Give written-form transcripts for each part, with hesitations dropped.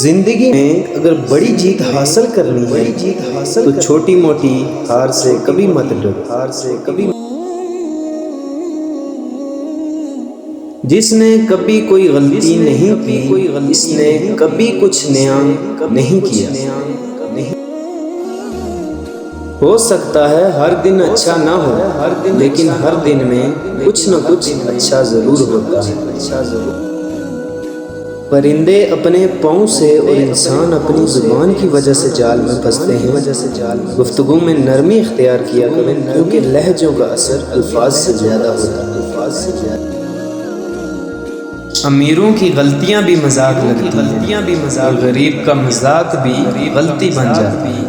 जिंदगी में अगर बड़ी जीत हासिल करनी है तो छोटी मोटी हार से कभी मत डरो। जिसने कभी कोई गलती नहीं की, जिसने कभी कुछ नया नहीं किया। हो सकता है हर दिन अच्छा ना हो, लेकिन हर दिन में कुछ न कुछ अच्छा जरूर होता है। परिंदे अपने पाँव से और इंसान अपनी जुबान की वजह से जाल में फंसते हैं। गुफ्तगू में नरमी इख्तियार किया करें, क्योंकि लहजों का असर अल्फाज से ज़्यादा होता है। अमीरों की गलतियां भी मजाक लगती हैं, गरीब का मजाक भी गलती बन जाती है।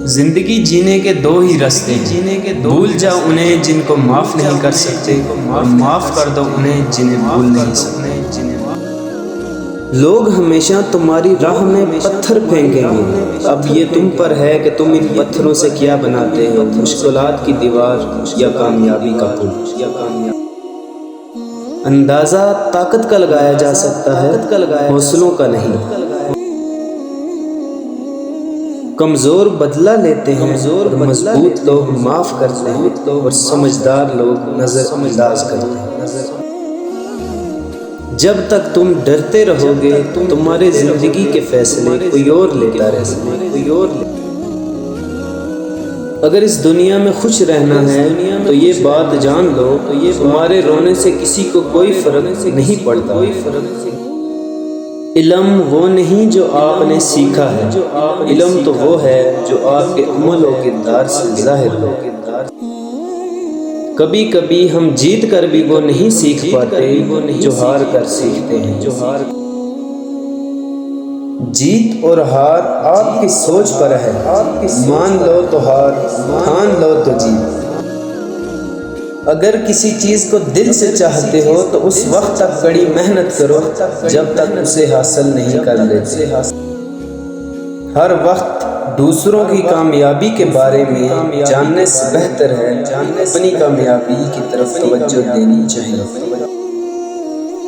जिंदगी जीने के दो ही रास्ते हैं, भूल जाओ उन्हें जिनको माफ नहीं कर सकते, और माफ कर दो उन्हें जिन्हें भूल नहीं सकते। लोग हमेशा तुम्हारी राह में पत्थर फेंकेंगे, अब ये तुम पर है कि तुम इन पत्थरों से क्या बनाते हो, मुश्किलात की दीवार या कामयाबी का पुल। अंदाजा ताकत का लगाया जा सकता है, हौसलों का नहीं। कमजोर बदला लेते हैं और मजबूत लोग माफ करते हैं, और समझदार लोग नजरअंदाज करते हैं। जब तक तुम डरते रहोगे तुम्हारे जिंदगी के फैसले कोई और लेता रहेगा। अगर इस दुनिया में खुश रहना है तो ये बात जान लो, तुम्हारे रोने से किसी को कोई फर्क नहीं पड़ता। इल्म वो नहीं जो आपने सीखा है, इल्म तो वो है जो आपके अमल और किरदार से जाहिर हो। कभी कभी हम जीत कर भी वो नहीं सीख पाते जो हार कर सीखते हैं। जीत और हार आपकी सोच पर है, मान लो तो हार, ठान लो तो जीत। अगर किसी चीज को दिल से चाहते हो तो उस वक्त तक कड़ी मेहनत करो जब तक उसे हासिल नहीं कर लेते। हर वक्त दूसरों की कामयाबी के बारे में जानने से बेहतर है अपनी कामयाबी की तरफ तवज्जो देनी चाहिए।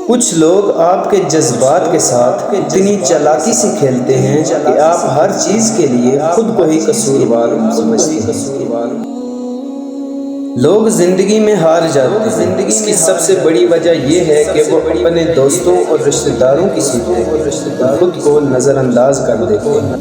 कुछ लोग आपके जज्बात के साथ इतनी चालाकी से खेलते हैं कि आप हर चीज के लिए खुद को ही कसूरवार समझते हैं। लोग जिंदगी में हार जाते हैं, इसकी सबसे बड़ी वजह यह है कि वो अपने दोस्तों और रिश्तेदारों की सीखते हैं, खुद को नजरअंदाज कर देते हैं।